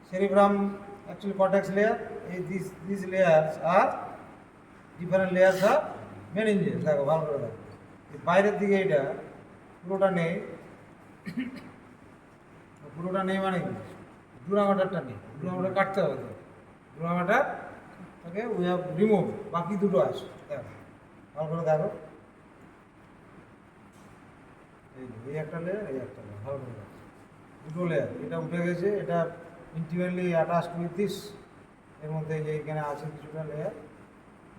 cerebrum actually cortex layer. These layers are different layers of meninges. দেখো ভালো করে দেখো, বাইরের দিকে এটা পুরোটা নেই, পুরোটা নেই মানে কি ডুরামাটারটা নেই, ডুরামাটার কাটতে হবে, তো ডুরামাটারটাকে উই হ্যাভ রিমুভ, বাকি দুটো আছে। দেখো ভালো করে দেখো, এই একটা লেয়ার, এই একটা লেয়ার, ভালো করে দেখো, দুটো লেয়ার। এটা উঠে গেছে, এটা ইন্টিমেটলি অ্যাটাচড উইথ দিস, এর মধ্যে যে এখানে আছে কিছুটা লেয়ার,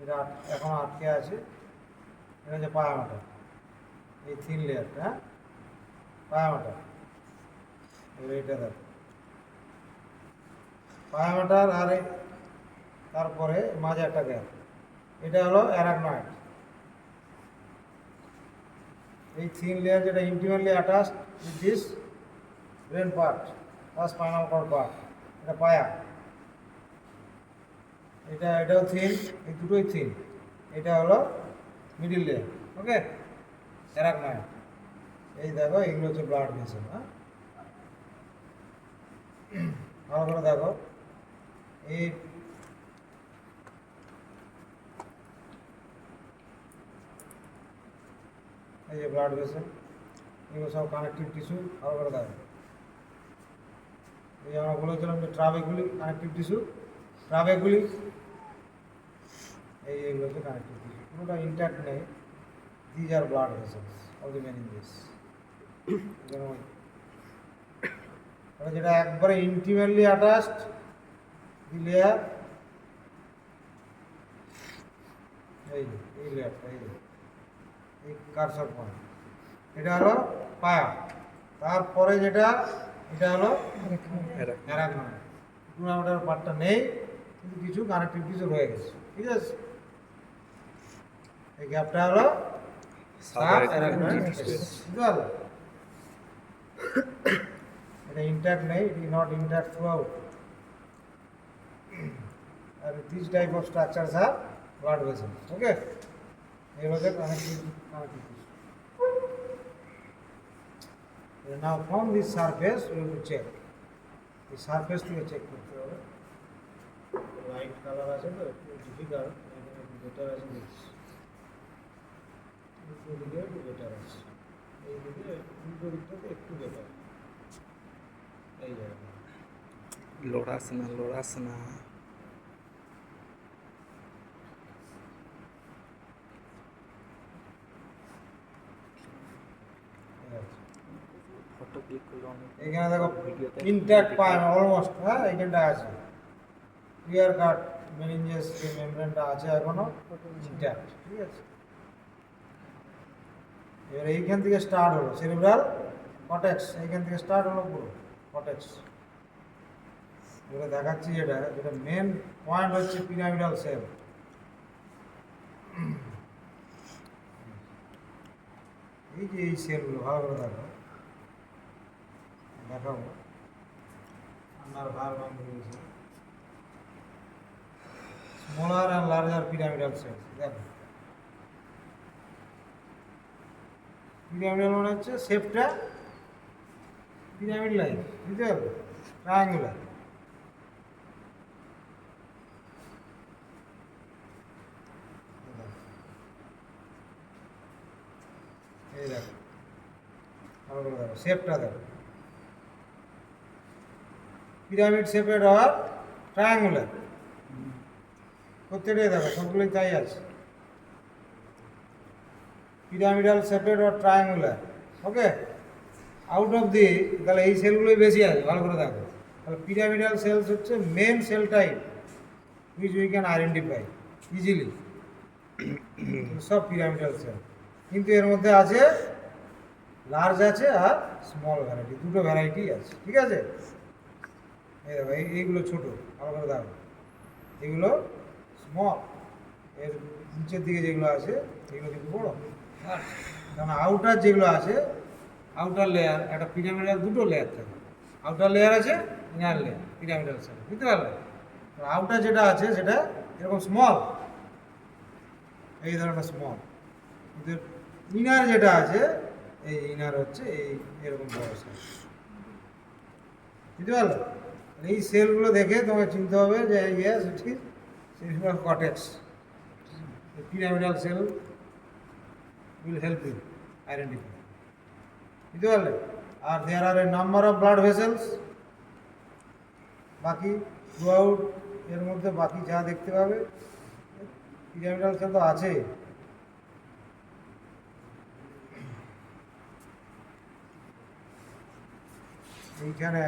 এটা এখন আটকে আছে। এটা হচ্ছে পায়ামাটা, এই থিন লেয়ারটা, হ্যাঁ পায়ামাটা। এবার এটা দেখো পায়ামাটার, আর তারপরে মাঝে একটা গ্যাপ, এটা হলো অ্যারাকনয়েড। এই থিন লেয়ার যেটা intimately attached with this brain part বা স্পাইনাল কর্ড পার্ট, এটা পায়া। এটাও থিন, এই দুটোই থিন। এটা হলো মিডিল লেয়ার, ওকে, অ্যারাকনয়েড। এই দেখো এগুলো হচ্ছে ব্লাড ভেসেল। হ্যাঁ ভালো করে দেখো, এই যে ব্লাড ভেসেল, এগুলো সব কানেকটিভ টিস্যু। ভালো করে দেখো, এই আমরা বলেছিলাম যে ট্রাবেগুলি কানেকটিভ টিস্যু, ট্রাবেগুলি এইগুলো হচ্ছে কানেকটিভ টিস্যু, পুরোটা ইন্ট্যাক্ট নেই। These are blood vessels of the meninges. যেটা একবারে ইন্টিমেটলি অ্যাটাচড দি লেয়ার, এই লেয়ারটা, এই কারসার পয়েন্ট, এটা হলো পায়া। তারপরে যেটা, এটা হলো অ্যারাকনয়েড। টুর্নামেন্টের পার্টটা নেই, কিন্তু কিছু কানেকটিভ টিস্যু রয়ে গেছে, ঠিক আছে। এই গ্যাপটা হলো সাবঅ্যারাকনয়েড স্পেস, বুঝতে পারলে? এটা ইন্ট্যাক্ট নেই, it is not intact throughout. আর this type of structures are blood vessels, okay. এগুলো হচ্ছে connective tissue. Now from this surface we will check. এই সারফেস থেকে চেক করতে হবে। লাইট কালার আছে তো একটু ডিফিকাল্ট, এখানে বেটার আছে দেখছি, উল্টো দিকে একটু বেটার আছে, এই দিকে উল্টো দিকটাতে একটু বেটার, এই জায়গাটা লোড়াসনা ফটো ক্লিক করলে এখানে দেখো ইনট্যাক্ট পায় অলমোস্ট, হ্যাঁ এইখানটা আছে ক্লিয়ার কাট মেনিনজেস, যে মেমব্রেনটা আছে এখনো ইনট্যাক্ট, ঠিক আছে। এবার এইখান থেকে স্টার্ট হলো সেরিব্রাল কর্টেক্স, এইখান থেকে স্টার্ট হলো পুরো কর্টেক্স। এবারে দেখাচ্ছি যেটা মেন পয়েন্ট হচ্ছে পিরামিডাল সেল। এই যে এই সেলগুলো ভালো করে দেখাবো, আপনার ভার বন্ধ হয়েছে, smaller and larger pyramidal cells. দেখো পিরামিডাল মানে হচ্ছে শেপটা পিরামিড লাইন, বুঝতে পারবে, ট্রায়াঙ্গুলার। এই দেখো ভালো করে দেখো শেপটা, দেখো পিরামিড শেপের আর ট্রায়াঙ্গুলার, প্রত্যেকটাই দেখো সবগুলোই তাই আছে, pyramidal shaped or triangular, okay. Out of the, তাহলে এই সেলগুলোই বেশি আছে, ভালো করে দেখো। তাহলে পিরামিডাল সেলস হচ্ছে main cell type which we can identify easily, সব পিরামিডাল সেল। কিন্তু এর মধ্যে আছে লার্জ আছে আর স্মল ভ্যারাইটি, দুটো ভ্যারাইটি আছে, ঠিক আছে। এই দেখো এইগুলো ছোটো, ভালো করে দেখো, এগুলো স্মল, এর নিচের দিকে যেগুলো আছে এগুলো কিন্তু বড়। কারণ আউটার যেগুলো আছে, আউটার লেয়ার, একটা পিরামিডাল দুটো লেয়ার থাকে, আউটার লেয়ার আছে, ইনার লেয়ার, পিরামিডাল সেল, বুঝতে পারলে? আউটার যেটা আছে সেটা এরকম স্মল, এই ধরনের স্মল, কিন্তু ইনার যেটা আছে, এই ইনার হচ্ছে এই এরকম বড় সেল, বুঝতে পারলে? এই সেলগুলো দেখে তোমাকে চিনতে হবে যে yes it is cerebral cortex. Pyramidal cell will help you identify, বুঝতে পারলে? আর there are a number of blood vessels, বাকি থ্রু আউট এর মধ্যে বাকি যা দেখতে পাবে পিরামিডাল সেল তো আছে। এইখানে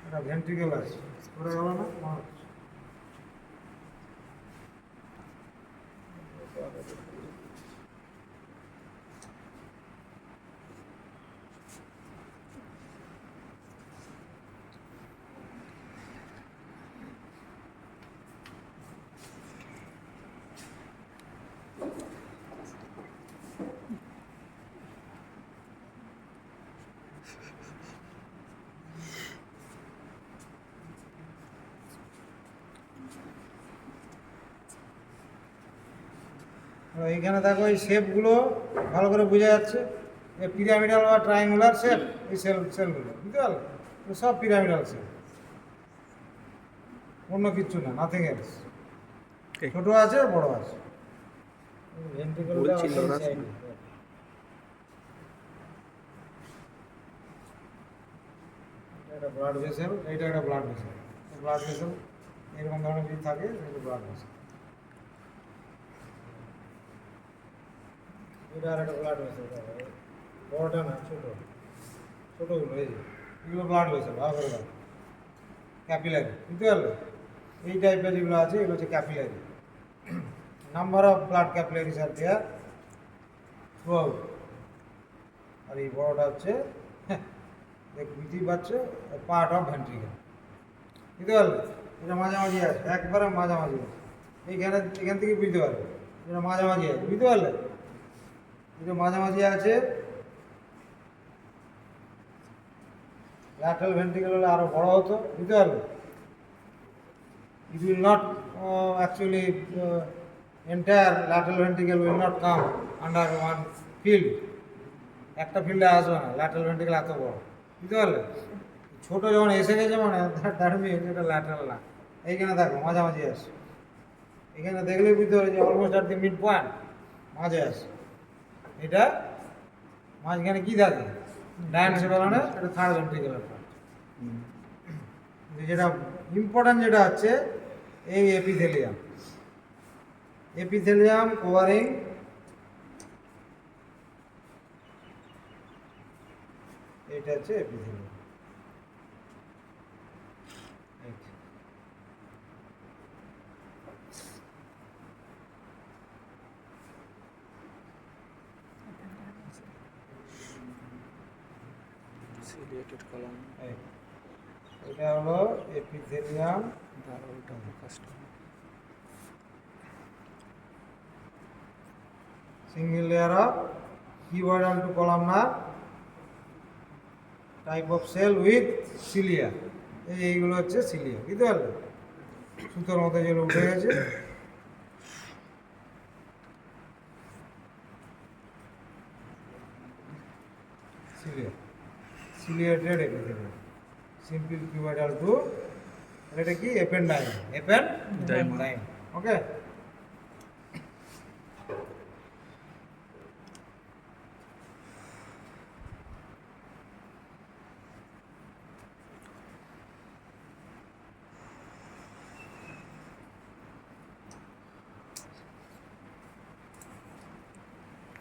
একটা ভেন্ট্রিকেল আছে, করে গেল না? এইখানে দেখো এই শেপগুলো ভালো করে বোঝা যাচ্ছে, পিরামিডাল বা ট্রায়াঙ্গুলার শেপ। এই সেলগুলো বুঝতে পারলো, সব পিরামিডাল সেল, অন্য কিচ্ছু না, নাথিং এলস। ছোট আছে বড় আছে। এটা ব্লাড ভেসেল, এইটা একটা ব্লাড ভেসেল। ব্লাড ভেসেল এরকম ধরনের যদি থাকে সেটা ব্লাড ভেসেল। এটা আর একটা ব্লাড ভেসেল, বড়টা না, ছোটোগুলো এই এগুলো ব্লাড ভেসেল। ভালো করে দাও, ক্যাপিলারি, বুঝতে পারলে? এই টাইপের যেগুলো আছে এগুলো হচ্ছে capillary. Number of blood capillaries are there throughout. আর এই বড়টা হচ্ছে বুঝতেই পারছো পার্ট অফ ভেন্ট্রিকেল, বুঝতে পারলে? এটা মাঝামাঝি আছে, একবারে মাঝামাঝি আছে। এখান থেকে বুঝতে পারবে এটা মাঝামাঝি আছে, বুঝতে পারলে? এটা মাঝামাঝি আছে। ল্যাটারাল ভেন্ট্রিকেল হলে আরো বড় হতো, বুঝতে পারলে? It will not actually entire lateral ventricle will not come under one field. একটা ফিল্ডে আসবে না, ল্যাটারাল ভেন্ট্রিকেল এত বড়, বুঝতে পারলে? ছোটো যখন এসে গেছে মানে দ্যাট মিনস এটা ল্যাটারাল না। এইখানে দেখো মাঝামাঝি আসে, এখানে দেখলেই বুঝতে পারবে যে almost at the mid point, মাঝে আসে। এটা মাঝখানে কী থাকে? ডায়ানসেফালনে এটা থার্ড ভেন্ট্রিকুলার পার্ট। যেটা ইম্পর্টেন্ট যেটা হচ্ছে এই এপিথেলিয়াম কভারিং এটা হচ্ছে এপিথেলিয়াম। সিলিয়েটেড কলাম, এটা হলো epithelium. Single layer of cuboidal to columnar type of cell with cilia. এইগুলো হচ্ছে সিলিয়া, বুঝতে পারলে? সুতোর মতো যেগুলো উঠে গেছে ciliated epithelium, simple cuboidal to, এটা কি এপেন্ডাইম, ওকে।